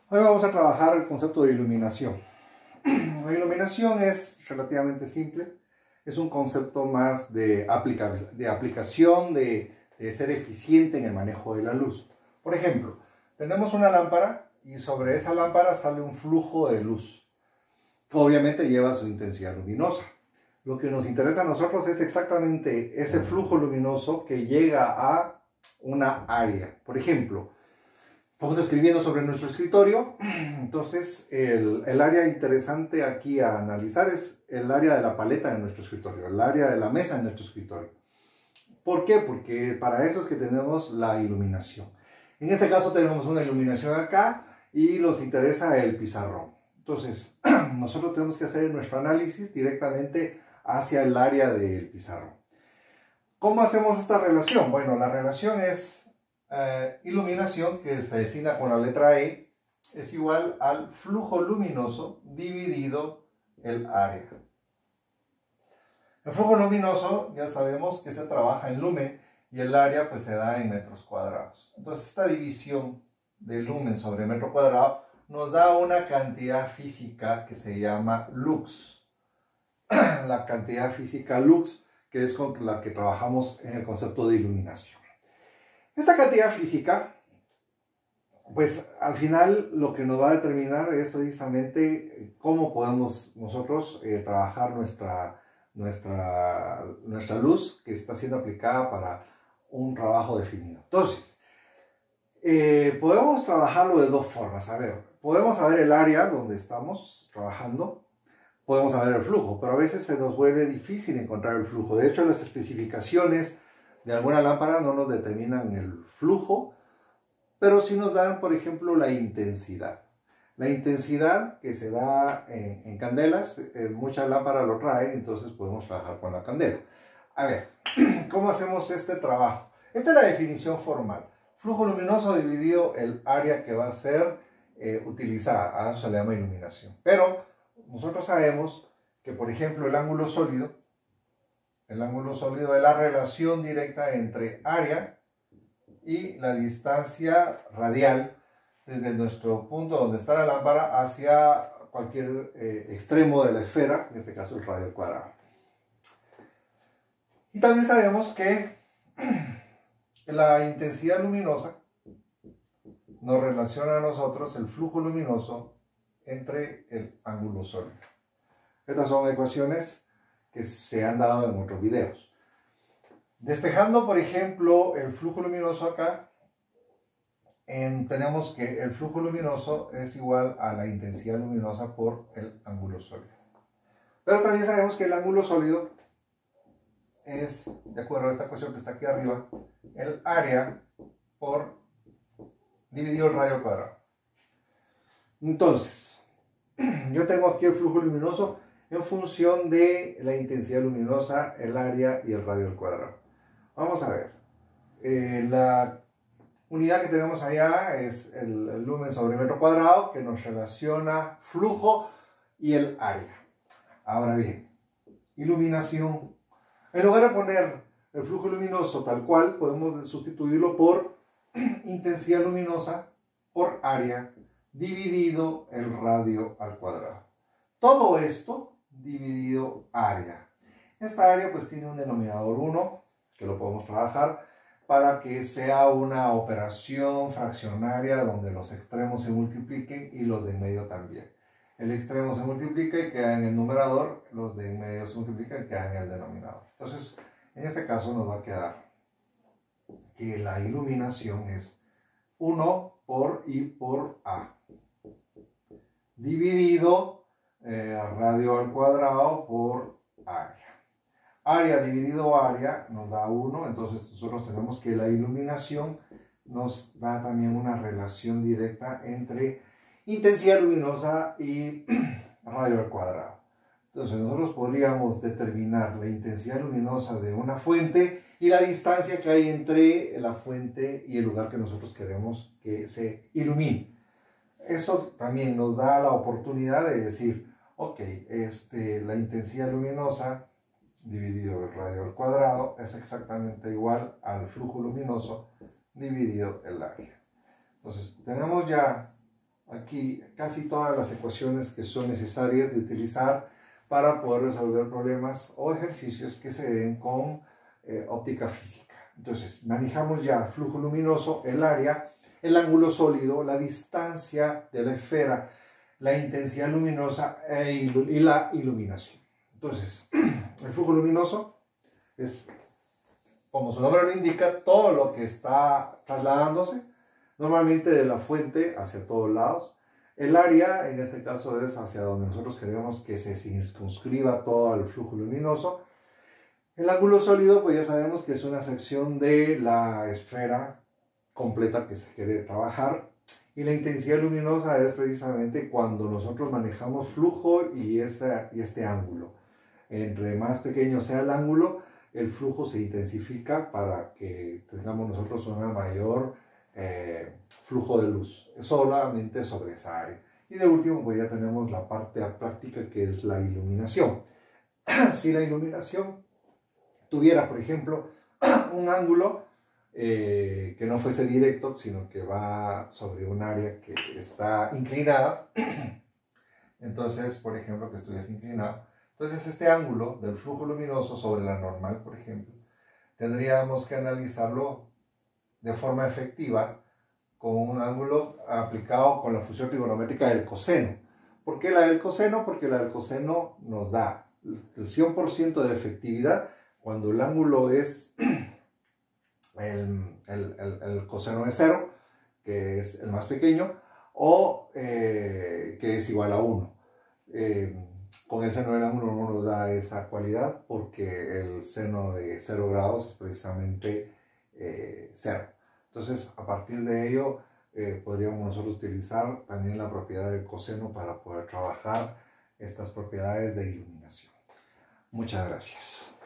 Hoy vamos a trabajar el concepto de iluminación. La iluminación es relativamente simple. Es un concepto más de aplicación, de ser eficiente en el manejo de la luz. Por ejemplo, tenemos una lámpara y sobre esa lámpara sale un flujo de luz, que obviamente lleva su intensidad luminosa. Lo que nos interesa a nosotros es exactamente ese flujo luminoso que llega a una área. Por ejemplo, estamos escribiendo sobre nuestro escritorio, entonces el área interesante aquí a analizar es el área de la paleta de nuestro escritorio, el área de la mesa de nuestro escritorio. ¿Por qué? Porque para eso es que tenemos la iluminación. En este caso tenemos una iluminación acá y nos interesa el pizarrón. Entonces, nosotros tenemos que hacer nuestro análisis directamente hacia el área del pizarrón. ¿Cómo hacemos esta relación? Bueno, la relación es iluminación, que se designa con la letra E, es igual al flujo luminoso dividido el área. El flujo luminoso ya sabemos que se trabaja en lumen y el área pues se da en metros cuadrados. Entonces esta división de lumen sobre metro cuadrado nos da una cantidad física que se llama lux. La cantidad física lux, que es con la que trabajamos en el concepto de iluminación. Esta cantidad física, pues al final lo que nos va a determinar es precisamente cómo podemos nosotros trabajar nuestra luz que está siendo aplicada para un trabajo definido. Entonces, podemos trabajarlo de dos formas. A ver, podemos saber el área donde estamos trabajando, podemos saber el flujo, pero a veces se nos vuelve difícil encontrar el flujo. De hecho, las especificaciones de alguna lámpara no nos determinan el flujo, pero sí nos dan, por ejemplo, la intensidad. La intensidad que se da en candelas, muchas lámparas lo traen, entonces podemos trabajar con la candela. A ver, ¿cómo hacemos este trabajo? Esta es la definición formal. Flujo luminoso dividido el área que va a ser utilizada. A eso se le llama iluminación. Pero nosotros sabemos que, por ejemplo, el ángulo sólido es la relación directa entre área y la distancia radial desde nuestro punto donde está la lámpara hacia cualquier extremo de la esfera, en este caso el radio al cuadrado. Y también sabemos que la intensidad luminosa nos relaciona a nosotros el flujo luminoso entre el ángulo sólido. Estas son ecuaciones que se han dado en otros videos. Despejando, por ejemplo, el flujo luminoso acá, tenemos que el flujo luminoso es igual a la intensidad luminosa por el ángulo sólido. Pero también sabemos que el ángulo sólido es, de acuerdo a esta ecuación que está aquí arriba, el área por dividido el radio al cuadrado. Entonces, yo tengo aquí el flujo luminoso en función de la intensidad luminosa, el área y el radio al cuadrado. Vamos a ver. La unidad que tenemos allá es el lumen sobre metro cuadrado, que nos relaciona flujo y el área. Ahora bien, iluminación. En lugar de poner el flujo luminoso tal cual, podemos sustituirlo por intensidad luminosa por área dividido el radio al cuadrado. Todo esto dividido área. Esta área pues tiene un denominador 1, que lo podemos trabajar para que sea una operación fraccionaria donde los extremos se multipliquen y los de en medio también. El extremo se multiplica y queda en el numerador, los de en medio se multiplican y quedan en el denominador. Entonces, en este caso nos va a quedar que la iluminación es 1 por I por A, dividido radio al cuadrado por área. Área dividido área nos da 1, entonces nosotros tenemos que la iluminación nos da también una relación directa entre intensidad luminosa y radio al cuadrado. Entonces nosotros podríamos determinar la intensidad luminosa de una fuente y la distancia que hay entre la fuente y el lugar que nosotros queremos que se ilumine. Eso también nos da la oportunidad de decir, ok, la intensidad luminosa dividido el radio al cuadrado es exactamente igual al flujo luminoso dividido el área. Entonces tenemos ya aquí casi todas las ecuaciones que son necesarias de utilizar para poder resolver problemas o ejercicios que se den con óptica física. Entonces, manejamos ya el flujo luminoso, el área, el ángulo sólido, la distancia de la esfera, la intensidad luminosa y la iluminación. Entonces, el flujo luminoso es, como su nombre lo indica, todo lo que está trasladándose, normalmente de la fuente hacia todos lados. El área, en este caso, es hacia donde nosotros queremos que se circunscriba todo el flujo luminoso. El ángulo sólido, pues ya sabemos que es una sección de la esfera completa que se quiere trabajar. Y la intensidad luminosa es precisamente cuando nosotros manejamos flujo y este ángulo. Entre más pequeño sea el ángulo, el flujo se intensifica para que tengamos nosotros una mayor flujo de luz, solamente sobre esa área. Y de último, pues ya tenemos la parte práctica, que es la iluminación. Si la iluminación tuviera, por ejemplo, un ángulo que no fuese directo, sino que va sobre un área que está inclinada, entonces, por ejemplo, que estuviese inclinado, entonces este ángulo del flujo luminoso sobre la normal, por ejemplo, tendríamos que analizarlo de forma efectiva con un ángulo aplicado con la función trigonométrica del coseno. ¿Por qué la del coseno? Porque la del coseno nos da el 100% de efectividad cuando el ángulo es el coseno de 0, que es el más pequeño, o que es igual a 1. Con el seno del ángulo no nos da esa cualidad porque el seno de 0 grados es precisamente 0. Entonces, a partir de ello, podríamos nosotros utilizar también la propiedad del coseno para poder trabajar estas propiedades de iluminación. Muchas gracias.